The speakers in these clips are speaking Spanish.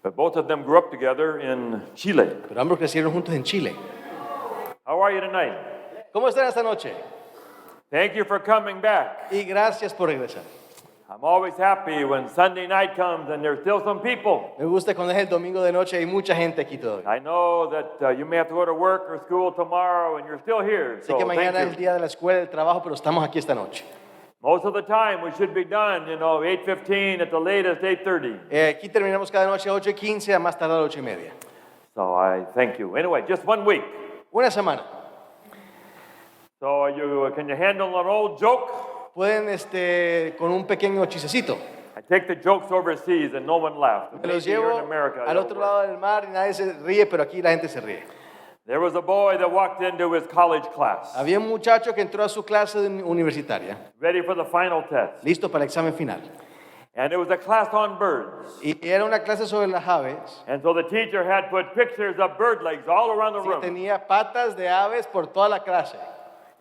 But both of them grew up together in Chile. Pero ambos crecieron juntos en Chile. How are you tonight? ¿Cómo están esta noche? Thank you for coming back. Y gracias por regresar. I'm always happy when Sunday night comes and there's still some people. Me gusta cuando es el domingo de noche, hay mucha gente aquí todavía. I know that you may have to go to work or school tomorrow and you're still here. Sé So que mañana es thank el you. día de la escuela, del trabajo, pero estamos aquí esta noche. Most of the time we should be done, 8:15 at the latest, 8:30. Aquí terminamos cada noche a 8:15, a más tardar a 8:30. So I thank you. Anyway, just 1 week. Una semana. So can you handle an old joke? Pueden, con un pequeño chisecito. I take the jokes overseas and no one laughs. Me los Maybe here llevo in America, al otro lado del mar y nadie se ríe, pero aquí la gente se ríe. There was a boy that walked into his college class, Había un muchacho que entró a su clase universitaria, ready for the final test. listo para el examen final. And it was a class on birds. Y era una clase sobre las aves. And so the teacher had put pictures of bird legs all around the Así que room. tenía patas de aves por toda la clase.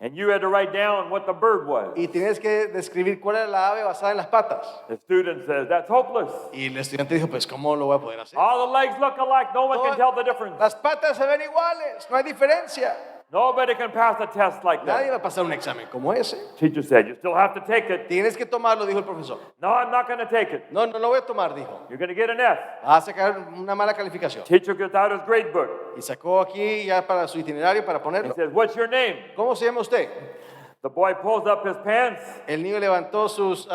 And you had to write down what the bird was. Y tienes que describir cuál era la ave basada en las patas. The student says, that's hopeless. Y el estudiante dijo, pues, ¿cómo lo voy a poder hacer? All the legs look alike. No one can tell the difference. Las patas se ven iguales, no hay diferencia. Nobody can pass a test like Nadie that. va a pasar un examen como ese. Teacher said, you still have to take it. Tienes que tomarlo, dijo el profesor. No, I'm not going to take it. No, no lo voy a tomar, dijo. You're going to get an F. Va a sacar una mala calificación. Teacher gets out his grade book. Y sacó aquí ya para su itinerario para He ponerlo. says, what's your name? ¿Cómo se llama usted? The boy pulls up his pants. El niño levantó sus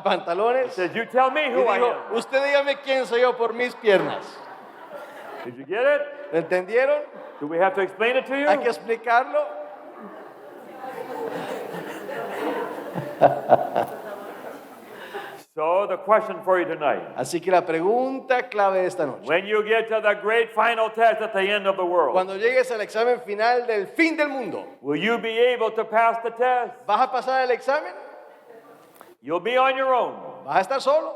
pantalones. Says, you tell me Y who I dijo, am. usted dígame quién soy yo por mis piernas. Did you get it? ¿Lo entendieron? Do we have to explain it to you? Hay que explicarlo. So the question for you tonight. Así que la pregunta clave de esta noche. When you get to the great final test at the end of the world, Cuando llegues al examen final del fin del mundo, will you be able to pass the test? ¿vas a pasar el examen? You'll be on your own. ¿Vas a estar solo?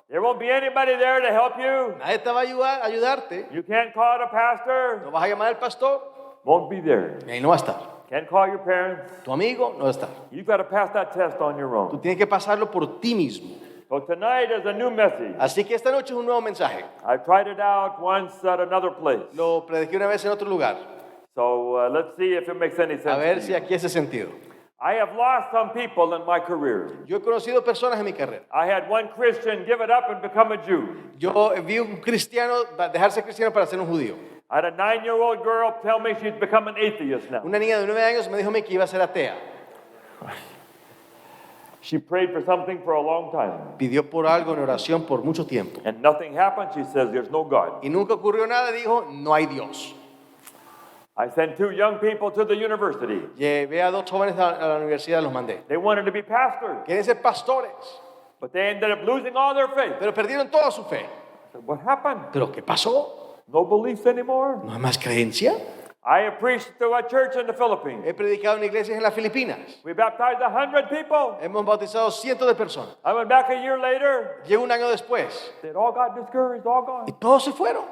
There won't be anybody there to help you. Nadie te va a ayudarte. You can't call a pastor. No vas a llamar al pastor. Won't be there. Y ahí no va a estar. Can't call your parents. Tu amigo no va a estar. You've got to pass that test on your Tú own. tienes que pasarlo por ti mismo. So tonight is a new message. Así que esta noche es un nuevo mensaje. I tried it out once at another place. Lo prediqué una vez en otro lugar. So let's see if it makes any A sense. ver to si you. aquí hace sentido. I have lost some people in my career. Yo he conocido personas en mi carrera. I had one Christian give it up and become a Jew. Yo vi un cristiano dejarse cristiano para ser un judío. I had a 9-year-old girl tell me she's become an atheist now. Una niña de 9 años me dijo que iba a ser atea. She prayed for something for a long time. Pidió por algo en oración por mucho tiempo. And nothing happened. She says there's no God. Y nunca ocurrió nada, dijo, no hay Dios. I sent 2 young people to the university. Llevé a 2 jóvenes a la universidad, los mandé. They wanted to be pastors, Quieren ser pastores, but they ended up losing all their faith. pero perdieron toda su fe. I said, what happened? ¿Pero qué pasó? No beliefs anymore? ¿No hay más creencia? I have preached to a church in the Philippines. He predicado en iglesias en las Filipinas. We baptized 100 people. Hemos bautizado cientos de personas. I went back a year later. Llegó un año después They all got discouraged, all y gone. todos se fueron.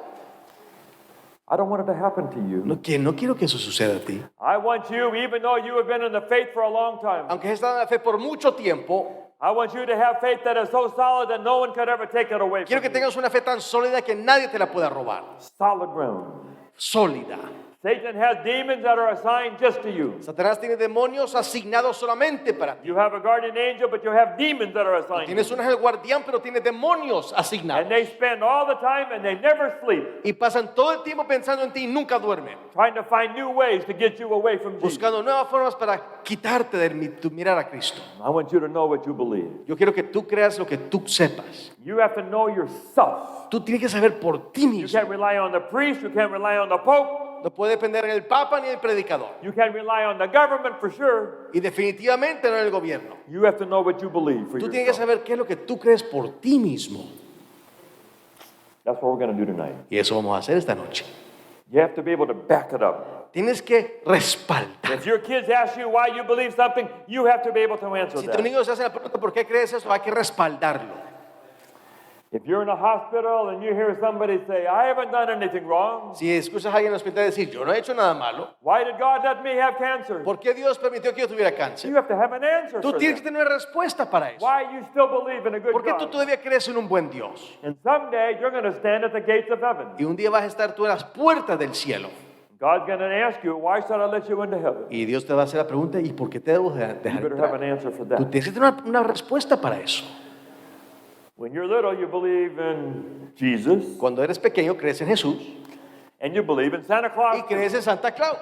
I don't want it to happen to you. No quiero que eso suceda a ti. I want you, even though you have been in the faith for a long time, Aunque has estado en la fe por mucho tiempo, I want you to have faith that is so solid that no one could ever take it away quiero from que you. tengas una fe tan sólida que nadie te la pueda robar. Solid ground. Sólida. Satan has demons that are assigned just to you. Satanás tiene demonios asignados solamente para ti. You have a guardian angel, but you have demons that are assigned to Tienes you. un ángel guardián, pero tiene demonios asignados. And they spend all the time and they never sleep Y pasan todo el tiempo pensando en ti y nunca duermen. trying to find new ways to get you away from Jesus. Buscando nuevas formas para quitarte de tu mirar a Cristo. I want you to know what you believe. Yo quiero que tú creas lo que tú sepas. You have to know yourself. Tú tienes que saber por ti You mismo. can't rely on the priest, you can't rely on the pope, No puede depender en el Papa ni el predicador. you can't rely on the government for sure. Y definitivamente no en el gobierno. You have to know what you believe for Tú tienes que yourself. saber qué es lo que tú crees por ti mismo. That's what we're going to do tonight. Y eso vamos a hacer esta noche. You have to be able to back it up. Tienes que respaldar. If your kids ask you why you believe something, you have to be able to answer Si tus that. niños se hacen la pregunta ¿por qué crees eso? Hay que respaldarlo. If you're in a hospital and you hear somebody say, I haven't done anything wrong, Si escuchas a alguien en el hospital decir, yo no he hecho nada malo, why did God let me have cancer? ¿por qué Dios permitió que yo tuviera You cáncer? have to have an answer Tú for tienes que that. tener una respuesta para eso. Why you still believe in a good ¿Por qué tú God? todavía crees en un buen Dios? And someday you're going to stand at the gates of heaven. Y un día vas a estar tú en las puertas del cielo. God's going to ask you, why should I let you into heaven? Y Dios te va a hacer la pregunta, ¿y por qué te debo You dejar better have an entrar? answer for Tú that. tienes que tener una respuesta para eso. When you're little, you believe in Jesus Cuando eres pequeño crees en Jesús and you believe in Santa Claus. y crees en Santa Claus.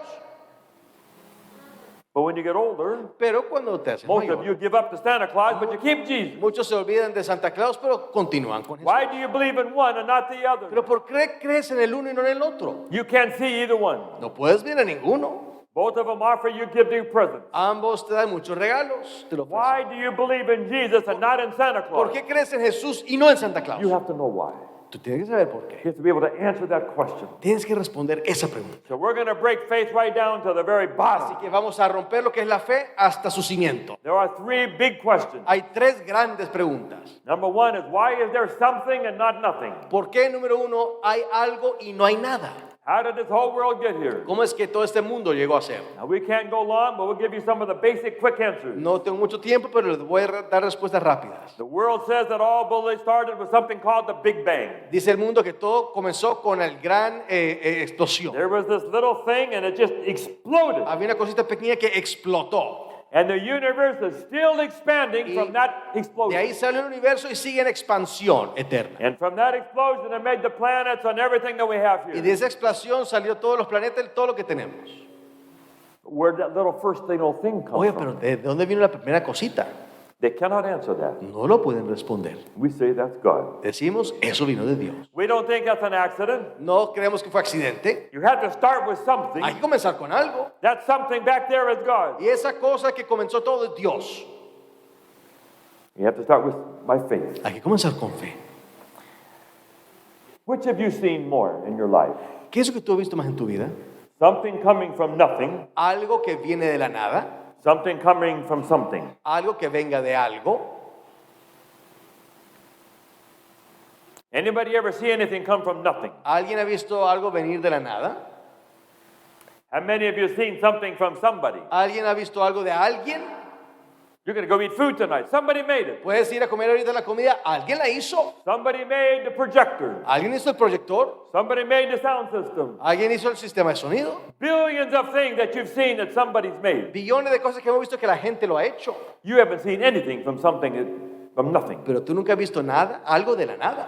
But when you get older, Pero cuando te haces most of you mayor, give up to Santa Claus, but you keep Jesus. muchos se olvidan de Santa Claus, pero continúan con Jesús. Why do you believe in one and not the other? Pero ¿por qué crees en el uno y no en el otro? You can't see either one. No puedes ver a ninguno. Both of them offer you giving presents. Ambos te dan muchos regalos. Te lo ofrecen. Why do you believe in Jesus and not in Santa ¿Por Claus? qué crees en Jesús y no en Santa Claus? You have to know why. Tú tienes que saber por You qué. have to be able to answer that question. Tienes que responder esa pregunta. So we're going to break faith right down to the very Así bottom. que vamos a romper lo que es la fe hasta su cimiento. There are three big questions. Hay tres grandes preguntas. Number one is, why is there something and not nothing? ¿Por qué, número uno, hay algo y no hay nada? How did this whole world get here? ¿Cómo es que todo este mundo llegó a ser? Now, we can't go long, but we'll give you some of the basic quick answers. No tengo mucho tiempo, pero les voy a dar respuestas rápidas. The world says that all bullies started with something called the Big Bang. Dice el mundo que todo comenzó con el gran explosión. There was this little thing and it just exploded. Había una cosita pequeña que explotó. And the universe is still expanding from that De explosion. ahí salió el universo y sigue en expansión eterna. And from that explosion, it made the planets and everything that we have Y de here. esa explosión salió todos los planetas y todo lo que tenemos. Where that little first little thing comes Oye, from. pero ¿de dónde vino la primera cosita? They cannot answer that. No lo pueden responder. We say that's God. Decimos, eso vino de Dios. We don't think that's an accident. No creemos que fue accidente. You have to start with something. Hay que comenzar con algo. That something back there is God. Y esa cosa que comenzó todo es Dios. You have to start with by faith. Hay que comenzar con fe. Which have you seen more in your life? ¿Qué es lo que tú has visto más en tu vida? Something coming from nothing, Algo que viene de la nada. something coming from something. Algo que venga de algo. Anybody ever see anything come from nothing? ¿Alguien ha visto algo venir de la nada? How many of you seen something from somebody? ¿Alguien ha visto algo de alguien? You're going to go eat food tonight. Somebody made it. Puedes ir a comer ahorita la comida. ¿Alguien la hizo? Somebody made the projector. ¿Alguien hizo el proyector? Somebody made the sound system. ¿Alguien hizo el sistema de sonido? Billions of things that you've seen that somebody's made. Billones de cosas que hemos visto que la gente lo ha hecho. You haven't seen anything from something from nothing. Pero tú nunca has visto nada, algo de la nada.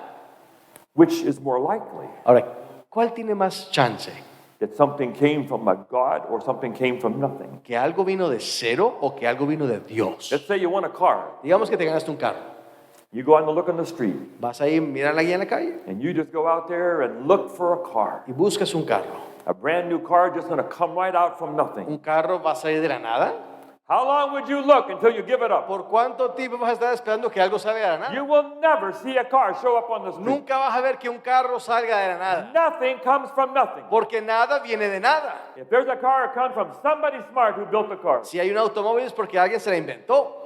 Which is more likely? Ahora, ¿cuál tiene más chance? That something came from a God or something came from nothing. ¿Que algo vino de cero o que algo vino de Dios? Let's say you want a car. Digamos que te ganaste un carro. You go out and look on the street. Vas ahí, miras la guía en la calle And you just go out there and look for a car. y buscas un carro. A brand new car just going to come right out from nothing. Un carro va a salir de la nada. How long would you look until you give it up? ¿Por cuánto tiempo vas a estar esperando que algo salga de la nada? You will never see a car show up on the street. Nunca vas a ver que un carro salga de la nada. Nothing comes from nothing. Porque nada viene de nada. If there's a car, it comes from somebody smart who built the car. Si hay un automóvil es porque alguien se la inventó.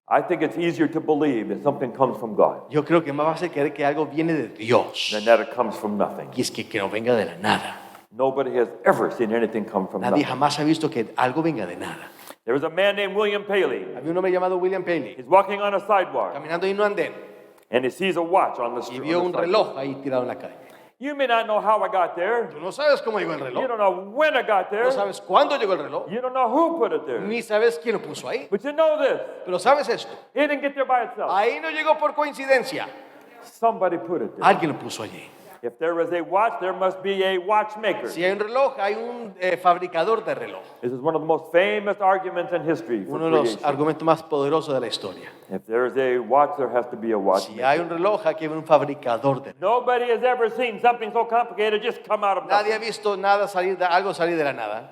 I think it's easier to believe that something comes from God Yo creo que más fácil creer que algo viene de Dios. than that it comes from nothing. Y es que no venga de la nada. Nobody has ever seen anything come from Nadie nothing. jamás ha visto que algo venga de nada. There was a man named William Paley. Había un hombre llamado William Paley He's walking on a sidewalk caminando en un andén and he sees a watch on the y street. vio un reloj ahí tirado en la calle. You may not know how I got there. Tú no sabes cómo llegó el You reloj. don't know when I got there. No sabes cuándo llegó el reloj. You don't know who put it there. Ni sabes quién lo puso ahí. But you know this. Pero sabes esto. It didn't get there by itself. Ahí no llegó por coincidencia. Somebody put it there. Alguien lo puso allí. If there was a watch, there must be a watchmaker. Si hay un reloj, hay un fabricador de reloj. This is one of the most famous arguments in history for Uno de los creation. argumentos más poderosos de la historia. If there is a watch, there has to be a Si watchmaker. hay un reloj, aquí hay un fabricador de reloj. Nobody has ever seen something so complicated just come out of Nadie ha nothing. visto nada salir de, algo salir de la nada.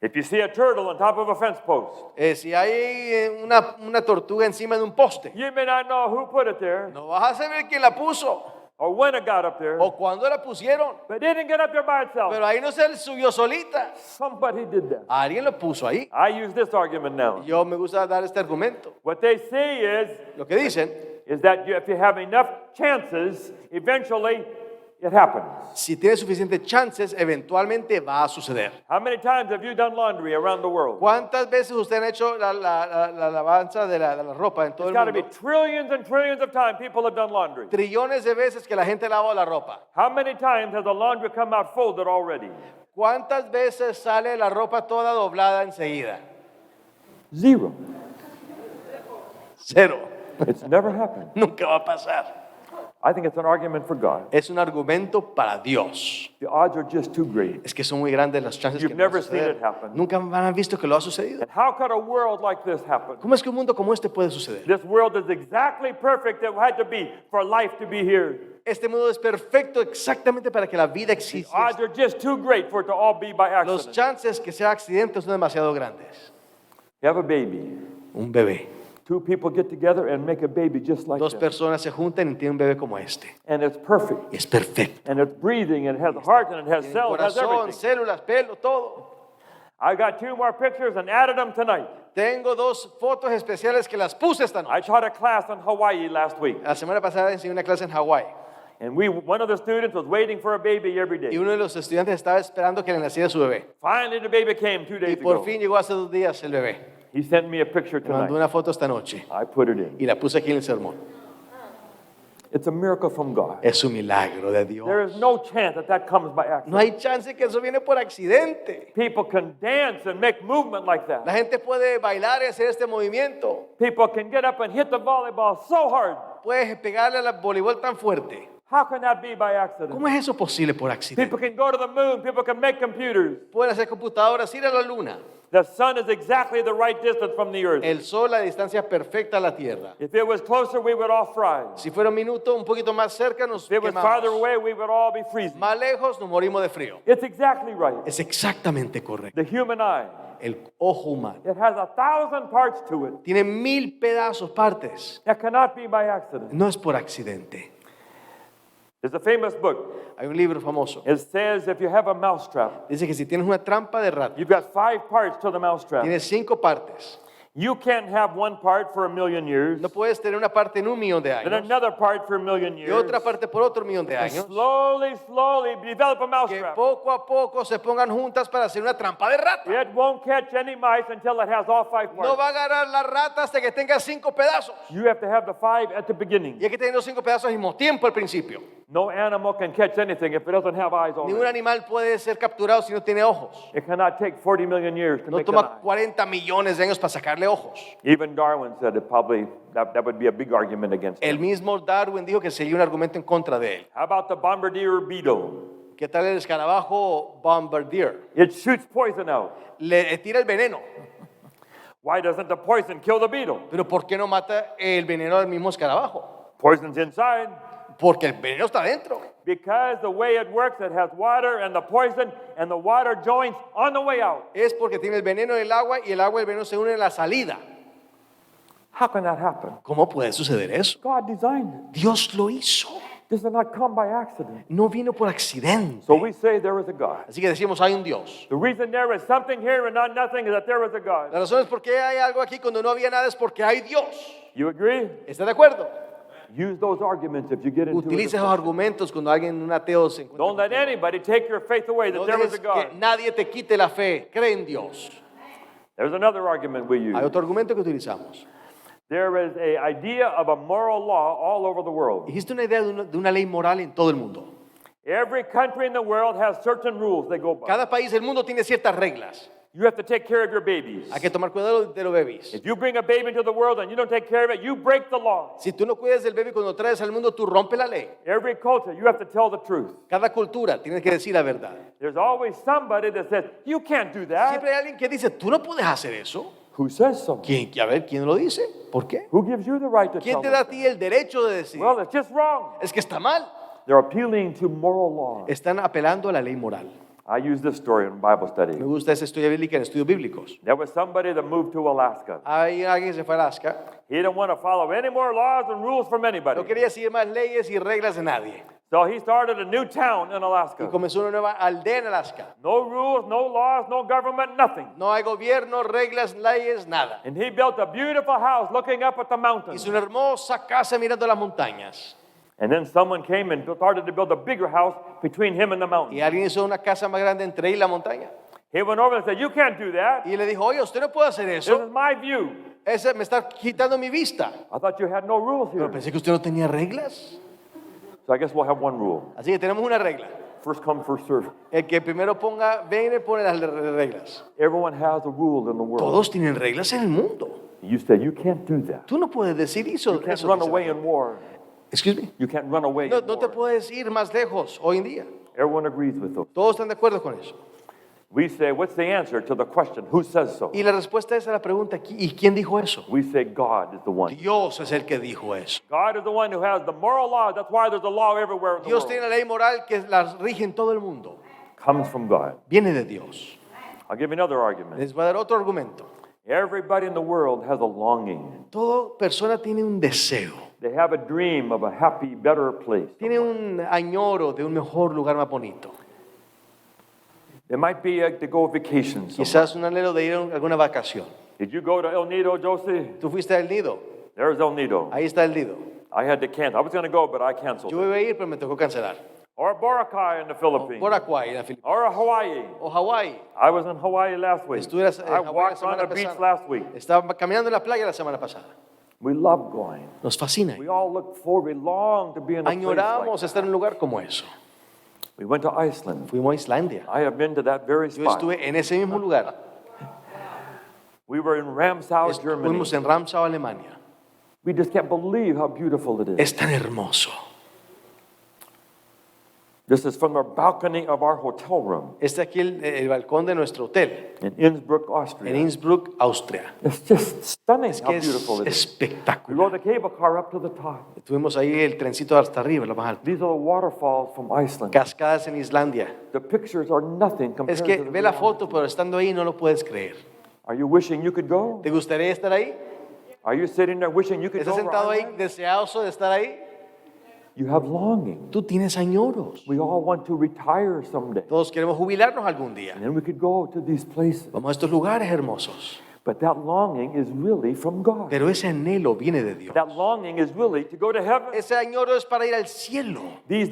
If you see a turtle on top of a fence post, Si hay una tortuga encima de un poste, you may not know who put it there no vas a saber quién la puso or when it got up there, o cuándo la pusieron. but it didn't get up there by itself. Pero ahí no se subió solita. Somebody did that. Alguien lo puso ahí. I use this argument now. Yo me gusta dar este argumento. What they say is Lo que dicen, is that if you have enough chances, eventually it happens. si tienes suficientes chances, eventualmente va a suceder. How many times have you done laundry around the world? ¿Cuántas veces usted ha hecho la alabanza de la ropa en todo It's el got to be mundo? trillions and trillions of times people have done laundry. Trillones de veces que la gente lava la ropa. How many times has the laundry come out folded already? ¿Cuántas veces sale la ropa toda doblada enseguida? Zero. Cero. It's never happened. Nunca va a pasar. I think it's an argument for God. Es un argumento para Dios. The odds are just too great. Es que son muy grandes las chances You've que va a never seen suceder. it happen. Nunca han visto que lo ha sucedido. And how could a world like this happen? ¿Cómo es que un mundo como este puede suceder? This world is exactly perfect that had to be for life to be here. Este mundo es perfecto exactamente para que la vida The exista. odds are just too great for it to all be by Los accident. chances que sea accidente son demasiado grandes. You have a baby. Un bebé. Two people get together and make a baby just like Dos that. personas se juntan y tienen un bebé como este. And it's perfect. Y es perfecto. And it's breathing, and it has a heart, and it has Tiene cells, it has corazón, everything. células, pelo, todo. I got 2 more pictures and added them tonight. Tengo 2 fotos especiales que las puse esta noche. I taught a class in Hawaii last week. La semana pasada enseñé una clase en Hawái. And one of the students was waiting for a baby every Y day. uno de los estudiantes estaba esperando que le naciera su bebé. Finally, the baby came 2 Y days por ago. fin llegó hace 2 días el bebé. He sent me a picture Me mandó tonight. una foto esta noche. I put it in. Y la puse aquí en el sermón. It's a miracle from God. Es un milagro de Dios. There is no chance that that comes by accident. No hay chance que eso viene por accidente. People can dance and make movement like La that. gente puede bailar y hacer este movimiento. People can get up and hit the volleyball so hard. Puedes pegarle al voleibol tan fuerte. How can that be by accident? ¿Cómo es eso posible por accidente? People can go to the moon. People can make computers. Pueden hacer computadoras, ir a la luna. The sun is exactly the right distance from the earth. El sol, la distancia perfecta a la tierra. If it was closer, we would all fry. Si fuera un minuto un poquito más cerca, nos If it was farther quemamos. away, we would all be freezing. Más lejos, nos morimos de frío. It's exactly right. Es exactamente correcto. The human eye, El ojo humano it has 1,000 parts to it. tiene 1000 pedazos, partes. That cannot be by accident. No es por accidente. There's a famous book. Hay un libro famoso. It says if you have a mousetrap, Dice que si tienes una trampa de rata, you've got 5 parts to the mousetrap. tiene 5 partes. You can't have one part for 1,000,000 years, No puedes tener una parte en 1.000.000 de then años another part for 1,000,000 y years. otra parte por otro 1.000.000 de años. Slowly, slowly develop a Que mousetrap. poco a poco se pongan juntas para hacer una trampa de rata. It won't catch any mice until it has all 5 No parts. va a agarrar la rata hasta que tenga 5 pedazos. You have to have the 5 at the beginning. Y hay que tener los 5 pedazos al mismo tiempo al principio. No animal can catch anything if it doesn't have eyes Ningún already. animal puede ser capturado si no tiene ojos. It cannot take 40,000,000 years to No make an toma eye. 40 millones de años para sacarle ojos. Even Darwin said it probably that would be a big argument against El him. mismo Darwin dijo que sería un argumento en contra de él. How about the bombardier beetle? ¿Qué tal el escarabajo bombardier? It shoots poison out. Le tira el veneno. Why doesn't the poison kill the beetle? Pero ¿por qué no mata el veneno al mismo escarabajo? Poison's inside. Porque el veneno está dentro. Because the way it works, it has water and the poison, and the water joins on the way out. Es porque tiene el veneno en el agua y el agua y el veneno se unen en la salida. How can that happen? ¿Cómo puede suceder eso? God designed it. Dios lo hizo. This did not come by accident. No vino por accidente. So we say there is a God. Así que decimos, hay un Dios. The reason there is something here and not nothing is that there is a God. La razón es por qué hay algo aquí cuando no había nada es porque hay Dios. You agree? ¿Está de acuerdo? Use those arguments if you get into Utilice it. esos argumentos cuando alguien, un ateo, se encuentra. Don't let anybody take your faith away that No there is dejes a God. que nadie te quite la fe. Cree en Dios. There's another argument we use. Hay otro argumento que utilizamos. There is an idea of a moral law all over the world. Existe una idea de una ley moral en todo el mundo. Every country in the world has certain rules they go by. Cada país del mundo tiene ciertas reglas. You have to take care of your babies. Hay que tomar cuidado de los bebés. If you bring a baby into the world and you don't take care of it, you break the law. Si tú no cuidas del bebé cuando lo traes al mundo, tú rompes la ley. Every culture, you have to tell the truth. Cada cultura tiene que decir la verdad. There's always somebody that says, you can't do that. Siempre hay alguien que dice, tú no puedes hacer eso. Who says so? ¿Quién? A ver, ¿quién lo dice? ¿Por qué? Who gives you the right to ¿Quién tell te da a them? ti el derecho de decir? Well, it's just wrong. Es que está mal. They're appealing to moral law. Están apelando a la ley moral. I use this story in Bible study. Me gusta esa estudia bíblica en estudios bíblicos. There was somebody that moved to Alaska. Hay alguien que se fue a Alaska. He didn't want to follow any more laws and rules from anybody. No quería seguir más leyes y reglas de nadie. So he started a new town in Y Alaska. comenzó una nueva aldea en Alaska. No rules, no laws, no government, nothing. No hay gobierno, reglas, leyes, nada. And he built a beautiful house looking up at the mountains. Hizo una hermosa casa mirando las montañas. And then someone came and started to build a bigger house between him and the mountain. Y alguien hizo una casa más grande entre él y la montaña. He went over and said, "You can't do that. Y le dijo, oye, usted no puede hacer This eso. is my view. Ese me está quitando mi vista. I thought you had no rules Pero here." pensé que usted no tenía reglas. So I guess we'll have one rule. Así que tenemos una regla. First come, first serve. El que primero viene pone las reglas. Everyone has a rule in the world. Todos tienen reglas en el mundo. You said you can't do that. Tú no puedes decir eso. You can't eso run dice away la in war. Excuse me. You can't run away No, in no te war. puedes ir más lejos hoy en día. Everyone agrees with those. Todos están de acuerdo con eso. We say, what's the answer to the question, who says so? Y la respuesta es a la pregunta, ¿y quién dijo eso? We say God is the one. Dios es el que dijo eso. God is the one who has the moral law. That's why there's a law everywhere in the Dios world. tiene la ley moral que la rige en todo el mundo. Comes from God. Viene de Dios. I'll give you another argument. Les voy a dar otro argumento. Everybody in the world has a longing. Toda persona tiene un deseo. They have a dream of a happy, better place. Tiene un añoro de un mejor lugar más bonito. It might be to go on vacation somewhere. Quizás un anhelo de ir a alguna vacación. Did you go to El Nido, Josie? ¿Tú fuiste al nido? There's El Nido. Ahí está el nido. I had to cancel. I was going to go, but I canceled. Yo iba a ir, pero me tocó cancelar. Or Boracay in the Philippines. Boracay, en la Filipinas. Or Hawaii. O Hawái. I was in Hawaii last week. Estuve en I Hawái la walked on semana the beach pasada. last week. Estaba caminando en la playa la semana pasada. We love going. Nos fascina. We all look forward. We long to be in a place like Añoramos that. estar en un lugar como eso. We went to Iceland. Fuimos a Islandia. I have been to that very Yo spot. estuve en ese mismo lugar. We were in Ramsau, Germany. Fuimos en Ramsau, Alemania. We just can't believe how beautiful it is. Es tan hermoso. This is from the balcony of our hotel room Este aquí el balcón de nuestro hotel in Innsbruck, Austria. en Innsbruck, Austria. It's just stunning Es how que es beautiful it is. We espectacular. rode the cable car up to the top. Tuvimos ahí el trencito hasta arriba, lo más alto. These are the waterfalls from Iceland. Cascadas en Islandia. The pictures are nothing compared Es que to the ve la reality. foto, pero estando ahí no lo puedes creer. Are you wishing you could go? ¿Te gustaría estar ahí? Are you sitting there wishing you could ¿Estás go? sentado where I ahí am? deseoso de estar ahí? You have longing. Tú tienes añoros. We all want to retire someday. Todos queremos jubilarnos algún día. And then we could go to these places. Vamos a estos lugares hermosos. But that longing is really from God. Pero ese anhelo viene de Dios. That longing is really to go to heaven. Ese añoro es para ir al cielo. These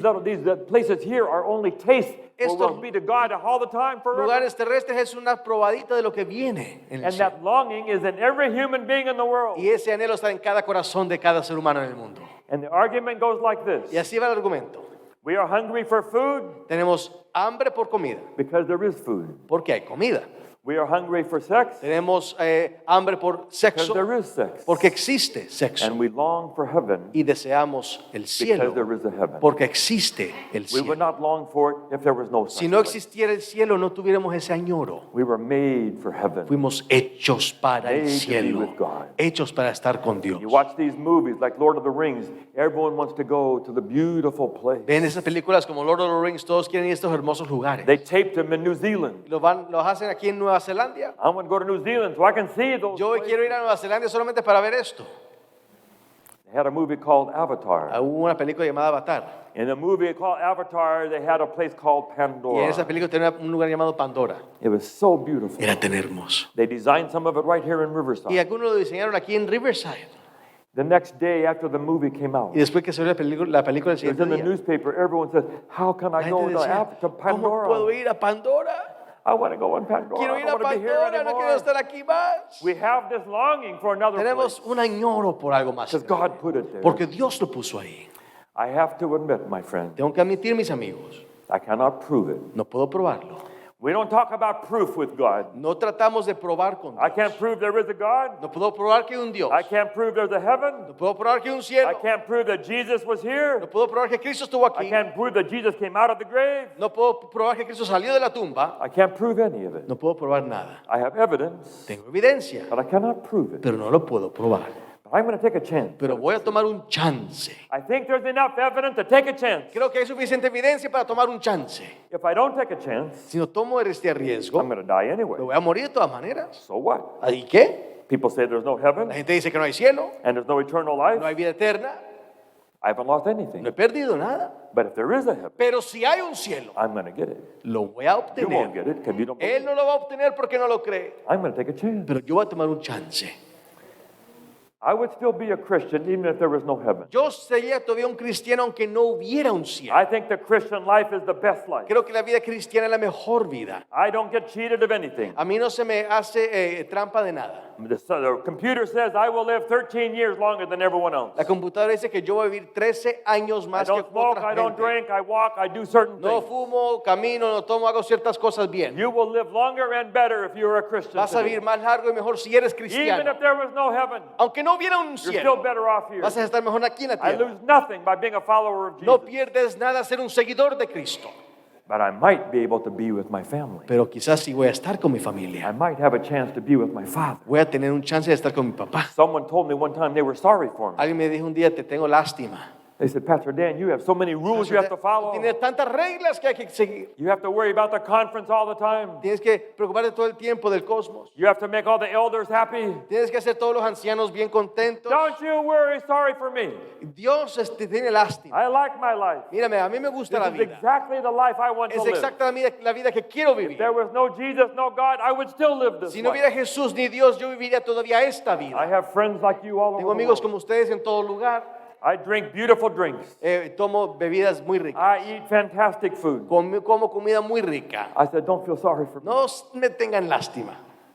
places here are only taste. Estos We'll be to God all the time forever. Lugares terrestres es una probadita de lo que viene en el And cielo. that longing is in every human being in the world. Y ese anhelo está en cada corazón de cada ser humano en el mundo. And the argument goes like Y this. así va el argumento. We are hungry for food Tenemos hambre por comida, because there is food. porque hay comida. We are hungry for sex Tenemos hambre por because sexo, there is sex. porque existe sexo. And we long for heaven Y deseamos el because cielo, there is a heaven. porque existe el We would cielo. not long for it if there was no Si such no place. existiera el cielo, no tuviéramos ese añoro. We were made for heaven. Fuimos hechos para Made el to be cielo, with God. hechos para estar con Dios. You watch these movies like Lord of the Rings, everyone wants to go to the beautiful place. Ven esas películas como Lord of the Rings, todos quieren ir a estos hermosos lugares. They taped them in New Zealand. Los hacen aquí en Nueva Zelanda. I want to go to New Zealand so I can see those Yo places. quiero ir a Nueva Zelanda solamente para ver esto. They had a movie called Avatar. Hubo una película llamada Avatar. In the movie called Avatar, they had a place called Y en Pandora. esa película tenía un lugar llamado Pandora. It was so beautiful. Era tan hermoso. They designed some of it right here in Y Riverside. algunos lo diseñaron aquí en Riverside. The next day after the movie came out, Y después que salió la película el it was siguiente in the día, newspaper, everyone said, how can la I go gente decía, to ¿cómo puedo Pandora? ir a Pandora? I want to go in Pandora. Quiero I ir don't a want to be here Pandora, no quiero anymore. estar aquí más. We have this longing for another place Tenemos un añoro por algo más. because God put it there. Porque Dios lo puso ahí. I have to admit, my friend, Tengo que admitir, mis amigos, I cannot prove it. no puedo probarlo. We don't talk about proof with God. No tratamos de probar con I Dios. can't prove there is a God. No puedo probar que hay un Dios. I can't prove there's a heaven. No puedo probar que hay un I cielo. can't prove that Jesus was here. No puedo probar que Cristo estuvo I aquí. can't prove that Jesus came out of the grave. No puedo probar que Cristo salió de la tumba. I can't prove any of it. No puedo probar nada. I have evidence, Tengo evidencia, but I cannot prove it. pero no lo puedo probar. But I'm going to take a chance. Pero voy a tomar un chance. I think there's enough evidence to take a chance. Creo que hay suficiente evidencia para tomar un chance. If I don't take a chance, Si no tomo este riesgo, I'm going to die me anyway. voy a morir de todas maneras. So what? ¿Y qué? People say there's no La heaven gente dice que no hay cielo, and there's no eternal no life. hay vida eterna. I haven't lost No anything. he perdido nada. But if there is a heaven, Pero si hay un cielo, I'm going to get it. lo voy a You won't obtener. get it because you don't believe. Él no lo va a obtener porque no lo cree. I'm going to take a chance. Pero yo voy a tomar un chance. I would still be a Christian even if there was no heaven. Yo sería todavía un cristiano aunque no hubiera un cielo. I think the Christian life is the best life. Creo que la vida cristiana es la mejor vida. I don't get cheated of anything. A mí no se me hace trampa de nada. The computer says I will live 13 years longer than everyone else. La computadora dice que yo voy a vivir 13 años I más que don't smoke, otra I don't gente. drink, I walk, I do certain No things. fumo, camino, no tomo, hago ciertas cosas bien. You will live longer and better if you're a Christian Vas a today. vivir más largo y mejor si eres Even cristiano. if there was no heaven, Aunque no hubiera un you're cielo, still better off here. vas a estar mejor aquí en la I tierra. lose nothing by being a follower of No Jesus. pierdes nada ser un seguidor de Cristo. But I might be able to be with my family. Pero quizás sí voy a estar con mi I familia. might have a chance to be with my father. Voy a tener un chance de estar con mi papá. Someone told me one time they were sorry for me. Alguien me dijo un día, te tengo lástima. They said, Pastor Dan, you have so many rules you have to follow. Tienes tantas reglas que hay que seguir. You have to worry about the conference all the time. Tienes que preocuparte todo el tiempo del cosmos. You have to make all the elders happy. Tienes que hacer todos los ancianos bien contentos. Don't you worry, sorry for me. Dios tiene lástima. I like my life. Mírame, a mí me gusta This la is vida. exactly the life I want to Es live. exactamente la vida que quiero If vivir. there was no Jesus, no God, I would still live this Si no life. hubiera Jesús ni Dios, yo viviría todavía esta I vida. have friends like you all over Tengo the amigos world. como ustedes en todo lugar. I drink beautiful drinks. Tomo bebidas muy ricas. I eat fantastic food. Como comida muy rica. I said, don't feel sorry for me. No me tengan lástima.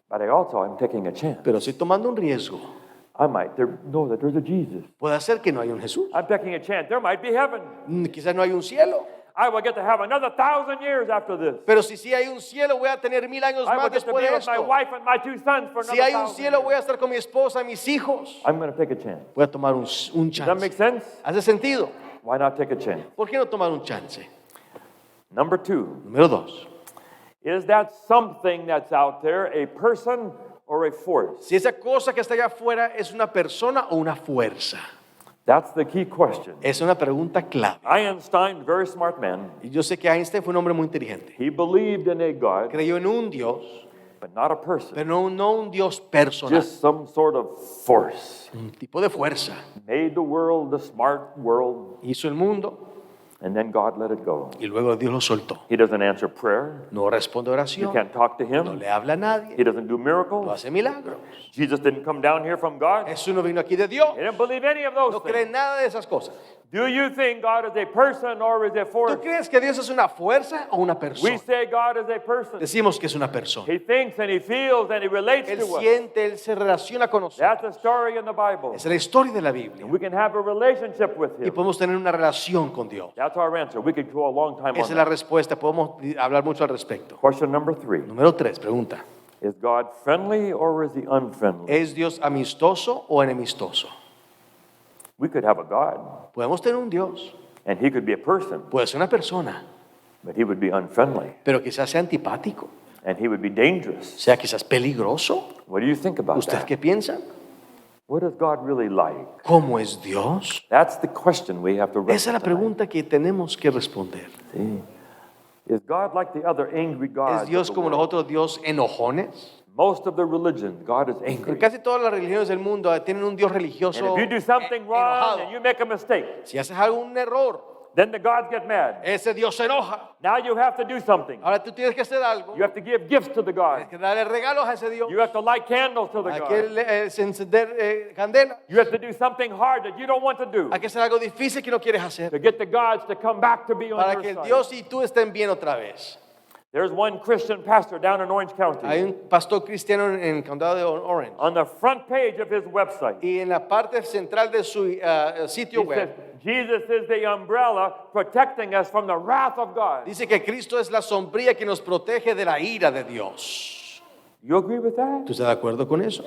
But I also am taking a chance. Pero estoy tomando un riesgo. I might know that there's a Jesus. Puede ser que no haya un Jesús. I'm taking a chance. There might be heaven. Quizás no hay un cielo. I will get to have another 1,000 years after this. Pero si sí hay un cielo, voy a tener 1000 años I will más get to después be de with my esto. wife and my 2 sons for Si another hay un 1,000 cielo, voy a years. estar con mi esposa y mis hijos. I'm going to take a chance. Voy a tomar un Does that make chance. sense? ¿Hace sentido? Why not take a chance? ¿Por qué no tomar un chance? Number 2, Número 2. is that something that's out there a person or a force? Si esa cosa que está allá afuera es una persona o una fuerza. That's the key question. Es una pregunta clave. Einstein, very smart man, Y yo sé que Einstein fue un hombre muy inteligente. he believed in a God, Creyó en un Dios, but not a person. pero no un Dios personal. Just some sort of force. Un tipo de fuerza. Made the world, the smart world, Hizo el mundo and then God let it go. y luego Dios lo soltó. He doesn't answer prayer. No responde You oración. can't talk to No him. le habla a nadie. He doesn't do No miracles. hace milagros. Jesus didn't come down here from God. Jesús no vino aquí de Dios. He didn't believe any of those No cree things. nada de esas cosas. Do you think God is a person or is a force? ¿Tú crees que Dios es una fuerza o una We persona? say God is a person. Decimos que es una persona. He thinks and he feels and he relates Él to us. siente, Él se relaciona con nosotros. That's a story in the Bible. Es la historia de la Biblia. We can have a relationship with Y him. podemos tener una relación con Dios. That's our answer. We could go a long time Esa on es la that. respuesta. Podemos hablar mucho al respecto. Question number 3. Número 3, pregunta. Is God friendly or is he unfriendly? ¿Es Dios amistoso o enemistoso? We could have a God Podemos tener un Dios. and he could be a person, Puede ser una persona, but he would be unfriendly pero quizás sea antipático. and he would be dangerous. Sea quizás peligroso. What do you think about ¿Usted that? qué piensa? What is God really like? ¿Cómo es Dios? That's the question we have to Esa es la recognize. pregunta que tenemos que responder. See? Is God like the other angry gods? ¿Es Dios of the como los world? otros Dios enojones? Most of the religions, God is En angry. casi todas las religiones del mundo tienen un Dios And religioso if you do something wrong enojado. and you make a mistake, Si haces algún error, then the gods get mad. ese Dios se enoja. Now you have to do something. Ahora tú tienes que hacer algo. You have to give gifts to the God. Tienes que darle regalos a ese Dios. You have to light candles to the Hay que God. encender candela. You have to do something hard that you don't want to do Hay que hacer algo difícil que no quieres hacer. to get the gods to come back to be on Para your que el side. Dios y tú estén bien otra vez. There's one Christian pastor down in Orange Hay County. un pastor cristiano en el condado de Orange. On the front page of his website, Y en la parte central de su sitio he says, web Jesus is the umbrella protecting us from the wrath of God. dice que Cristo es la sombría que nos protege de la ira de Dios. You agree with that? ¿Tú estás de acuerdo con eso?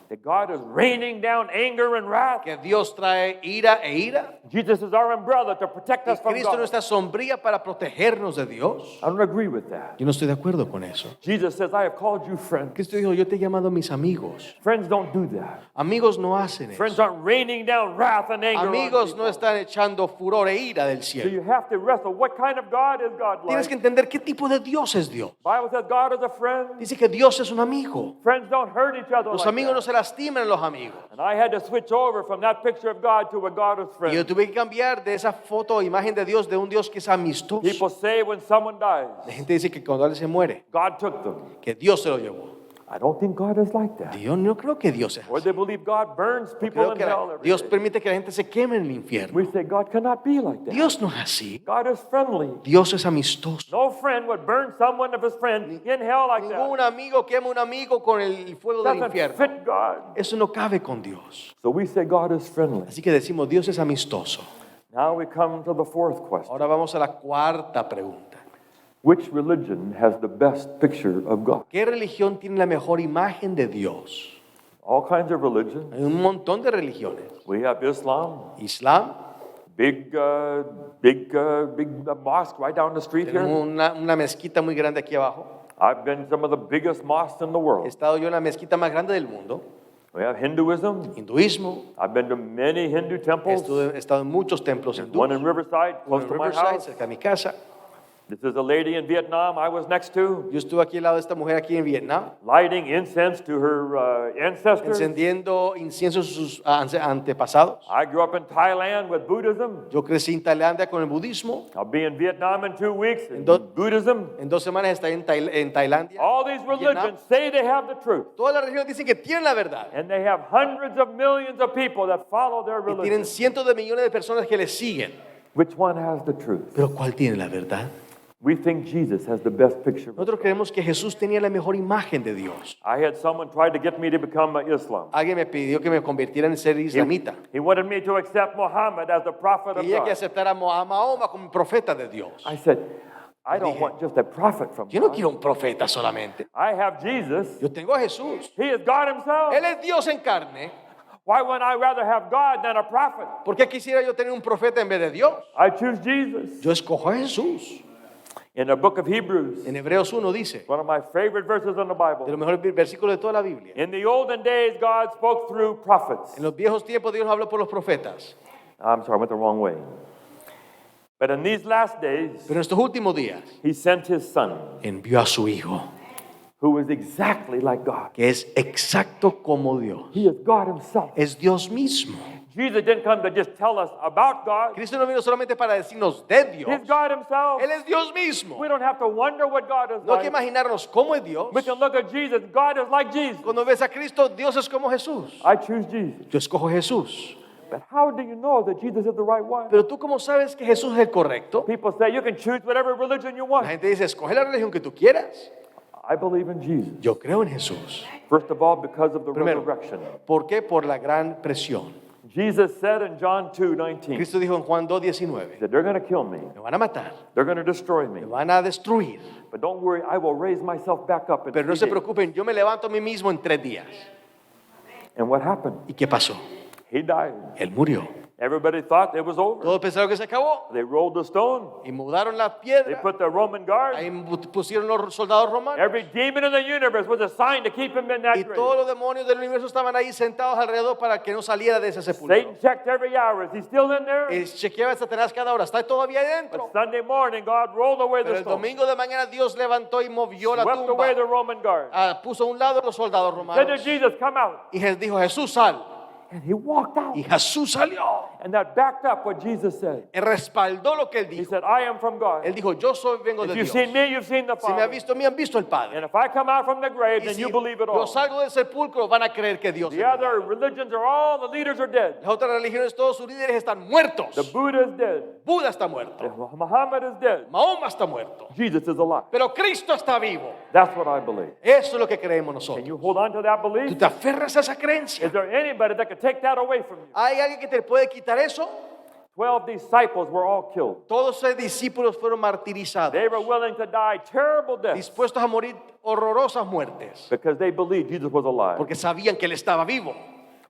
That God is raining down anger and wrath? Que Dios trae ira e ira. Jesus is our umbrella to protect Y us from Cristo es God. nuestra sombría para protegernos de Dios. I don't agree with that. Yo no estoy de acuerdo con eso. Jesus says, I have called you friends. Cristo dijo, yo te he llamado mis amigos. Friends don't do that. Amigos no hacen Friends eso. aren't raining down wrath and anger on Amigos people. no están echando furor e ira del So cielo. you have to wrestle. What kind of God is God Tienes que like? entender qué tipo de Dios es Dios. Bible says God is a friend. Dice que Dios es un amigo. Friends don't hurt each other Los like amigos no that. se lastiman a los amigos. And I had to switch over from that picture of God to a God who's Y yo friendly. tuve que cambiar de esa foto o imagen de Dios, de un Dios que es amistoso. People say when someone La dies, gente dice que cuando alguien se muere, God took them. que Dios se lo llevó. I don't think God is like that. Yo no creo que Dios es Or así. they believe God burns people Creo in que hell every Dios day. permite que la gente se queme en el infierno. We say God cannot be like that. Dios no es así. God is friendly. Dios es amistoso. No friend would burn someone of his friend in hell like Ningún that. amigo quema a un amigo con el fuego del Doesn't infierno. fit God. Eso no cabe con Dios. So we say God is friendly. Así que decimos, Dios es amistoso. Now we come to the fourth question. Ahora vamos a la cuarta pregunta. Which religion has the best picture of God? ¿Qué religión tiene la mejor imagen de Dios? All kinds of religions. Hay un montón de religiones. We have Islam, Islam, big mosque right down the street tenemos here. una mezquita muy grande aquí abajo. I've been to some of the biggest mosques in the He world. estado yo en la mezquita más grande del mundo. We have Hinduism. Hinduismo. I've been to many Hindu temples. He estado en muchos templos One hindúes. in Riverside, Uno close en to my Riverside, house. cerca de mi casa. This is a lady in Vietnam I was next to, Yo estuve aquí al lado de esta mujer aquí en Vietnam, lighting incense to her ancestors. encendiendo incienso a sus antepasados. I grew up in Thailand with Buddhism. Yo crecí en Tailandia con el budismo. I'll be in Vietnam in 2 weeks. In do- Buddhism. En 2 semanas estaré en Tailandia. All these religions say they have the truth. Todas las religiones dicen que tienen la verdad. And they have hundreds of millions of people that follow their Y tienen religion. cientos de millones de personas que les siguen. Which one has the truth? Pero ¿cuál tiene la verdad? We think Jesus has the best picture. Nosotros creemos que Jesús tenía la mejor imagen de Dios. I had someone try to get me to become a Islam. Alguien me pidió que me convirtiera en ser islamita. He wanted me to accept Muhammad as the prophet of Quería que God. aceptara a Mahoma como profeta de Dios. I said, I don't dije, want just a prophet from Yo no God. quiero un profeta solamente. I have Jesus. Yo tengo a Jesús. He is God himself. Él es Dios en carne. Why would I rather have God than a prophet? ¿Por qué quisiera yo tener un profeta en vez de Dios? I choose Jesus. Yo escojo a Jesús. In the book of Hebrews, En Hebreos 1 dice, one of my favorite verses in the de Bible. los mejores versículos de toda la Biblia. In the olden days, God spoke through prophets. En los viejos tiempos Dios habló por los profetas. I'm sorry, I went the wrong way. But in these last days, Pero en estos últimos días he sent his son, envió a su Hijo, who is exactly like God. que es exacto como Dios. He is God himself. Es Dios mismo. Jesus didn't come to just tell us about God. Cristo no vino solamente para decirnos de Dios. He's God himself. Él es Dios mismo. We don't have to wonder what God is No hay que like. imaginarnos cómo es Dios. We can look at Jesus. God is like Jesus. Cuando ves a Cristo, Dios es como Jesús. I choose Jesus. Yo escojo Jesús. But how do you know that Jesus is the right one? Pero tú cómo sabes que Jesús es el correcto. People say you can choose whatever religion you La want. gente dice, escoge la religión que tú quieras. I believe in Jesus. Yo creo en Jesús. First of all, because of the Primero, resurrection. ¿por qué? Por la gran presión. Jesus said in John 2:19 Cristo dijo en Juan 2:19, that they're going to kill me. me van a matar, They're going to destroy me. me van a destruir. But don't worry, I will raise myself back up in Pero no 3 se days. preocupen, yo me levanto a mí mismo en 3 días. And what happened? ¿Y qué pasó? He died. Él murió. Everybody thought it was over. Todos pensaron que se acabó. They rolled the stone. Y mudaron la They piedra. put the Roman guard. Ahí pusieron los soldados romanos. Every demon in the universe was assigned to keep him in that Y grave. todos los demonios del universo estaban ahí sentados alrededor para que no saliera de ese sepulcro. Satan checked every hour. Is he still in there? Chequeaba a Satanás cada hora. ¿Está todavía ahí dentro? But Sunday morning, God rolled away Pero the el stone. domingo de mañana Dios levantó y movió la Swept away the tumba. Roman guard. Puso a un lado los soldados Said to romanos. Jesus, come out. Y dijo, Jesús, sal. And he walked out. Y Jesús salió. And that backed up what Jesus said. Él respaldó lo que él He dijo. said, I am from God. Él dijo, yo vengo If de you've Dios. seen me, you've seen the Si me ha Father. visto a mí, han visto al Padre. And if I come out from the grave, Y then si you believe it yo all. salgo del sepulcro, van a creer que Dios The es other verdad. religions are all, the leaders are dead. Las otras religiones, todos sus líderes están muertos. The Buddha is dead. Buda está muerto. Muhammad is dead. Mahoma está muerto. Jesus is alive. Pero Cristo está vivo. That's what I believe. Eso es lo que creemos Can nosotros. you hold on to that Tú belief? te aferras a esa creencia. Is there anybody that could take that away from you? ¿Hay alguien que te puede quitar eso? 12 disciples were all killed. Todos los discípulos fueron martirizados, They were willing to die terrible deaths dispuestos a morir horrorosas muertes, because they believed Jesus was alive. porque sabían que él estaba vivo.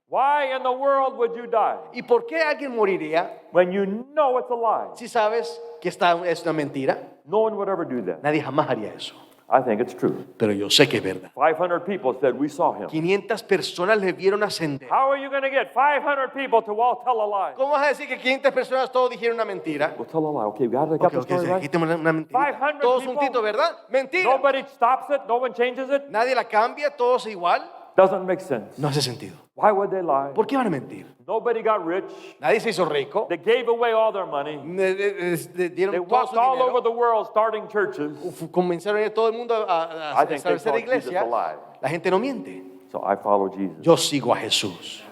Why in the world would you die ¿Y por qué alguien moriría when you know it's a lie? si sabes que es una mentira? No one would ever do that. Nadie jamás haría eso. I think it's true. Pero yo sé que es verdad. 500 people said we saw him. 500 personas le vieron ascender. How are you going to get 500 people to all tell a lie? ¿Cómo vas a decir que 500 personas todos dijeron una mentira? We'll tell a lie. Okay, got the story Aquí right? tenemos una mentira. 500 Todos people. juntitos, ¿verdad? Mentira. Nobody stops it. No one changes it. Nadie la cambia, todos igual. Doesn't make sense. No hace sentido. Why would they lie? ¿Por qué van a mentir? Nobody got rich. Nadie se hizo rico. They gave away all their money. Dieron They todo walked su all over dinero. the world starting churches. Comenzaron a ir todo el mundo a I think they establecer called Jesus iglesias. a lie. La gente no miente. So I follow Jesus. Yo sigo a Jesús.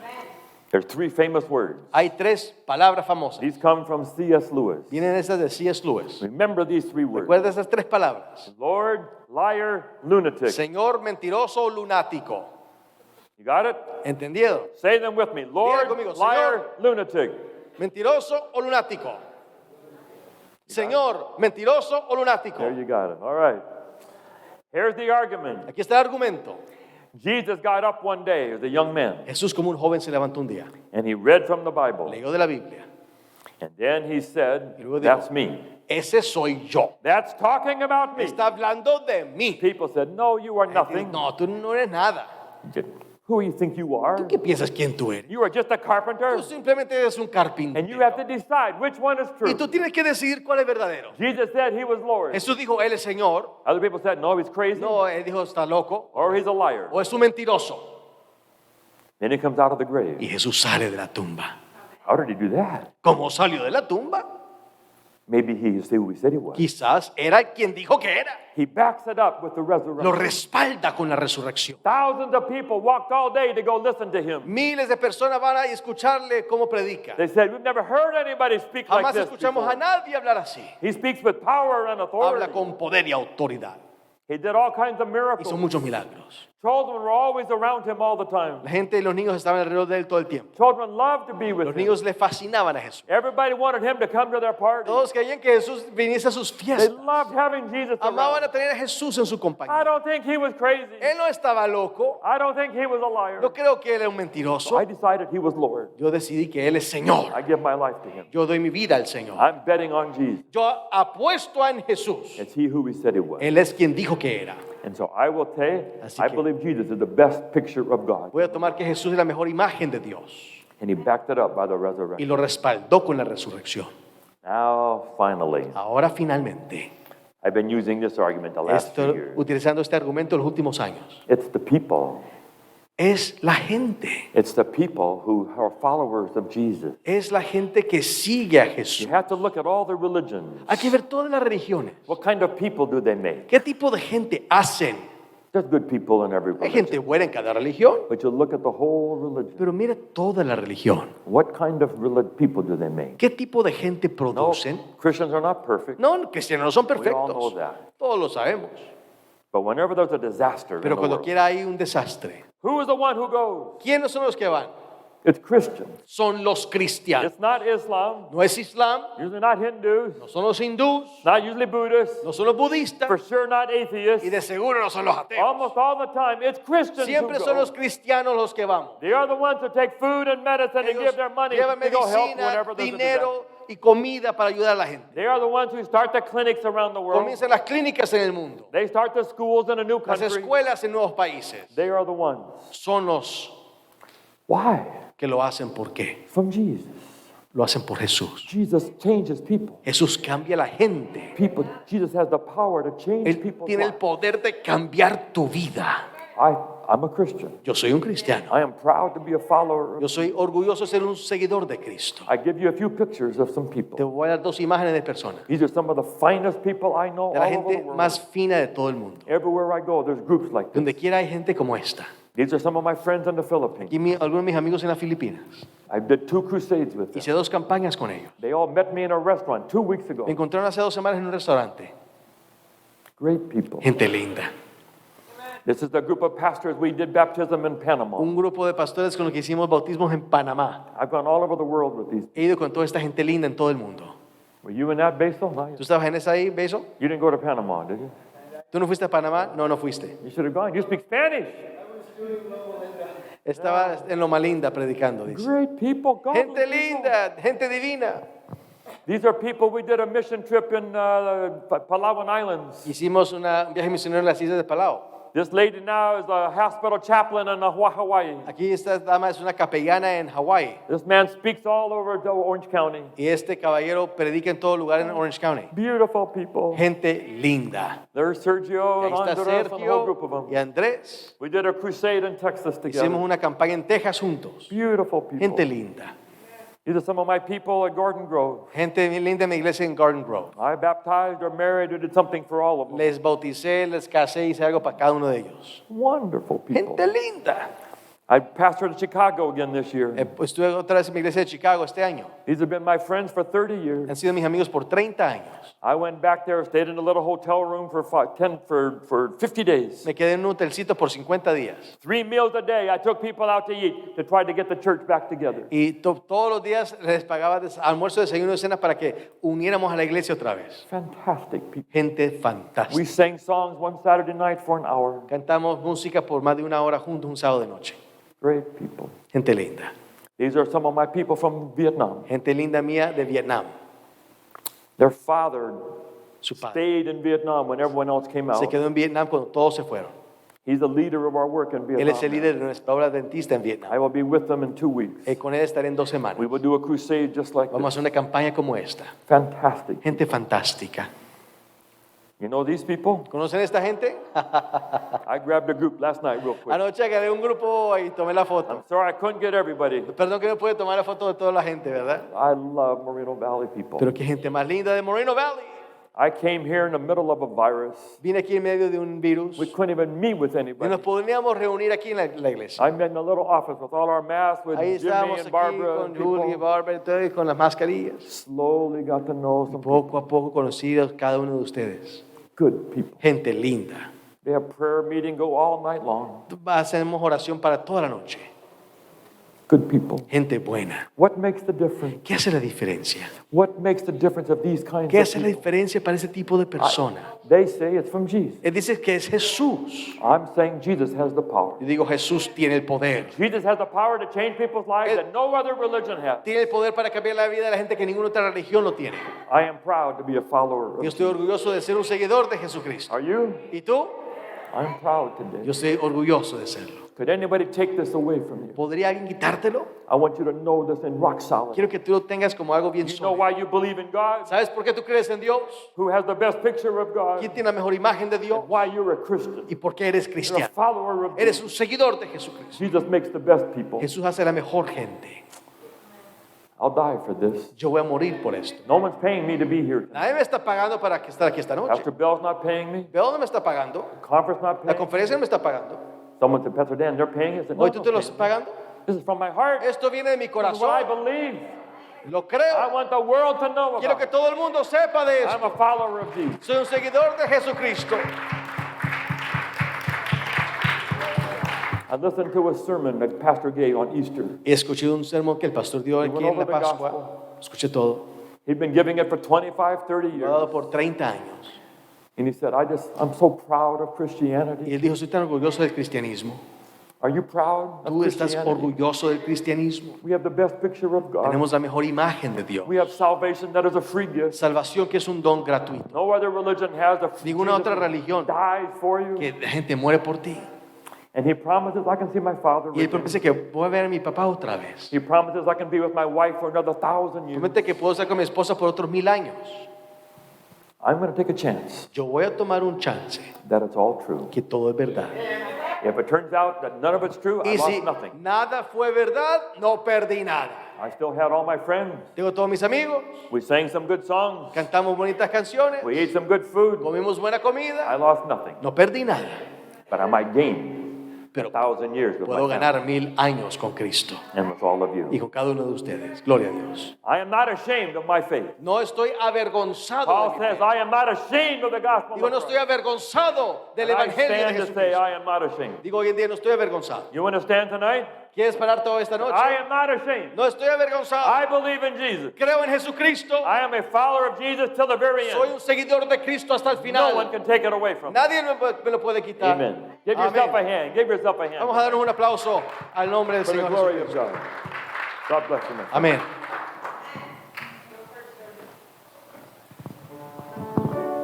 There's three famous words. Hay tres palabras famosas. These come from C.S. Lewis. Vienen esas de C.S. Lewis. Remember these three words. Recuerda esas tres palabras. Lord, liar, lunatic. Señor, mentiroso o lunático. You got it? ¿Entendido? Say them with me. Lord, conmigo, liar, lunatic. Mentiroso o lunático. Señor, mentiroso o lunático. There you got it. All right. Here's the argument. Aquí está el argumento. Jesus got up one day as a young man, Jesús como un joven se levantó un día. and he read from the Bible. Leyó de la Biblia. And then he said, Y luego dijo, that's me. Ese soy yo. That's talking about me. Está hablando de mí. People said, no, you are nothing. No, tú no eres nada. Who do you think you are? ¿Tú qué piensas quién tú eres? You are just a carpenter. Tú simplemente eres un carpintero. And you have to decide which one is Y true. tú tienes que decidir cuál es verdadero. Jesus said he was Lord. Jesús dijo, Él es Señor. Other people said, no, he's crazy. No, Él dijo, está loco. Or he's a liar. O es un mentiroso. Then he comes out of the grave. Y Jesús sale de la tumba. How did he do that? ¿Cómo salió de la tumba? Maybe he is who he said he was. Quizás era quien dijo que era. He backs it up with the Lo resurrection. respalda con la resurrección. Thousands of people walked all day to go listen to him. Miles de personas van a escucharle cómo predica. They said, we've never heard anybody speak like Jamás this escuchamos a before. nadie hablar así. He speaks with power and Habla authority. con poder y autoridad. He did all kinds of Hizo miracles. muchos milagros. Children were always around him all the time. La gente y los niños estaban alrededor de él todo el tiempo. Children loved to be with Los him. niños le fascinaban a Jesús. Everybody wanted him to come to their party. Todos querían que Jesús viniese a sus They fiestas. loved having Jesus Amaban around. a tener a Jesús en su I compañía. don't think he was crazy. Él no estaba loco. I don't think he was a liar. No creo que él era un So mentiroso. I decided he was Lord. Yo decidí que Él es Señor. I give my life to him. Yo doy mi vida al Señor. I'm betting on Jesus. Yo apuesto en Jesús. It's he who he said he was. Él es quien dijo que era. And so I will say, Así I que- believe Jesus is the best picture of God. Voy a tomar que Jesús es la mejor imagen de Dios. And he backed it up by the Y resurrection. lo respaldó con la resurrección. Now, finally, Ahora finalmente, I've been using this argument the last few years. utilizando este argumento en los últimos años. It's the people. Es la gente. It's the people who are followers of Jesus. Es la gente que sigue a You Jesús. have to look at all the religions. Hay que ver todas las religiones. What kind of people do they make? ¿Qué tipo de gente hacen? There's good people in every Hay religion. gente buena en cada religión. But you look at the whole religion. Pero mira toda la religión. What kind of people do they make? ¿Qué tipo de gente No, producen? Christians are not perfect. No, cristianos no son We all know perfectos. that. Todos lo sabemos. But whenever there's a disaster in Pero the cuando world, quiera hay un desastre, who is the one who goes? ¿quiénes son los que van? It's Christians. Son los cristianos. It's not Islam. No es Islam, Usually not Hindus. no son los hindús, Not usually Buddhists. no son los budistas For sure not atheists. y de seguro no son los ateos. Almost all the time, it's Christians Siempre who son go. los cristianos los que vamos. They are the ones who take food and medicine and Ellos give their money llevan to go help medicina, whenever there's a disaster. dinero y comida para ayudar a la gente. They are the ones who start the clinics around the world. Comienzan las clínicas en el mundo, They start the schools in a new las country. escuelas en nuevos países. They are the ones. Son los Why? que lo hacen. ¿Por qué? From Jesus. Lo hacen por Jesús. Jesus changes people. Jesús cambia a la gente. Jesus has the power to change Él people's tiene el lives. poder de cambiar tu vida. I'm a Christian. Yo soy un cristiano. I am proud to be a follower. Yo soy orgulloso de ser un seguidor de Cristo. I give you a few pictures of some Te people. voy a dar dos imágenes de personas. These are some of the finest people I know De la all over the gente world. más fina de todo el mundo. Everywhere I go, there's groups like this. Donde quiera hay gente como esta. These are some of my friends in the Philippines. Aquí algunos de mis amigos en las Filipinas. I did 2 crusades with them. Hice 2 campañas con ellos. They all met me in a restaurant 2 weeks ago. Me encontraron hace 2 semanas en un restaurante. Great people. Gente linda. This is the group of pastors we did baptism in Panama. Un grupo de pastores con los que hicimos bautismos en Panamá. I've gone all over the world with these. He ido con toda esta gente linda en todo el mundo. Were you in that, Basil? No, ¿Tú estabas en esa ahí, Beso? you didn't go to Panama, did you? ¿Tú no fuiste a Panamá? No, no fuiste. You should have gone. You speak Spanish. Estaba en Loma Linda predicando, dice. Great people. godly Gente people. linda, gente divina. These are people we did a mission trip in Palawan Islands. Hicimos un viaje misionero en las islas de Palau. This lady now is a hospital chaplain in Hawaii. Aquí esta dama es una capellana en Hawái. This man speaks all over Orange County. Y este caballero predica en todo lugar en Orange County. Beautiful people. Gente linda. There's Sergio Y and ahí está Andres and a whole group of Sergio y them. Andrés. We did a crusade in Texas Hicimos together. una campaña en Texas juntos. Beautiful people. Gente linda. These are some of my people at Gordon Grove. Gente bien linda en mi iglesia en Garden Grove. I baptized or married or did something for all of them. Les bauticé, les casé, hice algo para cada uno de ellos. Wonderful people. Gente linda. I pastored in Chicago again this year. Estuve otra vez en mi iglesia de Chicago este año. These have been my friends for 30 Han years. sido mis amigos por 30 años. I went back there, stayed in a little hotel room for 50 days. Me quedé en un hotelcito por 50 días. 3 meals a day. I took people out to eat to try to get the church back together. Y todos los días les pagaba almuerzo, desayuno y cena para que uniéramos a la iglesia otra vez. Fantastic people. Gente We fantástica. sang songs one Saturday night for an hour. Cantamos música por más de una hora juntos un sábado de noche. Great people. Gente linda. These are some of my people from Vietnam. Gente linda mía de Vietnam. Their father Su padre stayed in Vietnam when everyone else came se out. quedó en Vietnam cuando todos se fueron. He's the leader of our work in Él es el Vietnam. líder de nuestra obra adventista en I Vietnam. will be with them in 2 weeks. Con él estaré en 2 semanas. We will do a crusade just like Vamos a this. hacer una campaña como esta. Fantastic. Gente fantástica. You know these people? ¿Conocen esta gente? I grabbed a group last night real quick. Anoche agarré un grupo y tomé la I'm foto. sorry I couldn't get everybody. Perdón que no pude tomar la foto de toda la gente, ¿verdad? I love Moreno Valley people. Pero qué gente más linda de Moreno Valley. I came here in the middle of a virus. Vine aquí en medio de un virus We couldn't even meet with y anybody. nos podríamos reunir aquí en la iglesia. I'm in a little office with all our masks, with Ahí Jimmy estábamos and aquí Barbara. con And Julie, people. Barbara y todo, y con las mascarillas. Slowly got to know some people. Poco a poco conocidos cada uno de ustedes. Good people. Gente linda. They have prayer meeting go all night long. Hacemos oración para toda la noche. Good people. Gente buena. What makes the difference? ¿Qué hace la diferencia? What makes the difference of these kinds ¿Qué of hace la people? diferencia para ese tipo de persona? They say it's from Jesus. Él dice que es Jesús. I'm saying Jesus has the power. Yo digo, Jesús tiene el poder. Jesus has the power to change people's lives that no other religion has. Tiene el poder para cambiar la vida de la gente que ninguna otra religión lo tiene. I am proud to be a follower Yo of estoy orgulloso de ser un seguidor de Jesucristo. Are you? ¿Y tú? I'm proud today. Yo estoy orgulloso de serlo. Could anybody take this away from you? ¿Podría alguien quitártelo? I want you to know this in rock solid. Quiero que tú lo tengas como algo bien You know sólido. why you believe in God? ¿Sabes por qué tú crees en Dios? Who has the best picture of God? ¿Quién tiene la mejor imagen de Dios? Why you're a Christian? ¿Y por qué eres You're a cristiano? follower of Eres Jesus. un seguidor de Jesucristo. Jesus makes the best people. Jesús hace la mejor gente. I'll die for this. Yo voy a morir por esto. No one's paying me to be here. Nadie me está pagando para estar aquí esta noche. Pastor Bell's not paying me. ¿De dónde me está pagando? Conference not La paying me. conferencia no me está pagando. Someone said, Pastor Dan, they're paying us. I said, no, ¿Hoy tú te lo don't estás pay me. pagando? This is from my heart. Esto viene de mi This is what I corazón. believe. Lo I creo. want the world to know Quiero about que it. todo el mundo sepa de I'm eso. a follower of Jesus. Soy un seguidor de Jesucristo. I listened to a sermon that Pastor gave on Easter. Y escuché un sermón que el pastor dio aquí en la Pascua. Escuché todo. He'd been giving it for 25, 30 Lo ha years. dado por 30 años. And he said, I'm so proud of Y Christianity. él dijo, soy tan orgulloso del cristianismo. Are you proud of Tú estás Christianity? orgulloso del cristianismo. We have the best picture of God. Tenemos la mejor imagen de Dios. We have salvation that is a free gift. Salvación que es un don gratuito. No other religion has a Ninguna otra religión dies for you. que la gente muere por ti. And he promises I can see my father Y él again. promete que voy a ver a mi papá otra vez. He promises I can be with my wife for another 1,000 years. Promete que puedo estar con mi esposa por otros 1000 años. I'm going to take a chance Yo voy a tomar un chance that it's all true. que todo es verdad. If it turns out that none of it's true, I Y si lost nothing. nada fue verdad, no perdí nada. I still had all my friends. Tengo todos mis amigos, We sang some good songs. cantamos bonitas canciones, We ate some good food. comimos buena I comida, lost nothing. no perdí nada. But I might gain Pero 1,000 years with puedo my family ganar 1000 años con Cristo and with all of y you. con cada uno de ustedes. Gloria a Dios. I am not ashamed of my faith. No estoy avergonzado Paul de mi says, fe. I am not ashamed of the gospel Digo, of no estoy Christ. avergonzado del And I Evangelio de stand to say Jesucristo. I am not ashamed. Digo, hoy en día no estoy avergonzado. You understand tonight? ¿Quieres parar toda esta noche? I am not ashamed. No estoy avergonzado. I believe in Jesus. Creo en Jesucristo. I am a follower of Jesus till the very Soy end. un seguidor de Cristo hasta el No one final. can take it away from me. Nadie me lo puede quitar. Amen. Give yourself a Amén. hand. Give yourself a hand. Vamos a darnos un aplauso al nombre del For the Señor glory of Jesucristo. God. God bless you, man. Amén.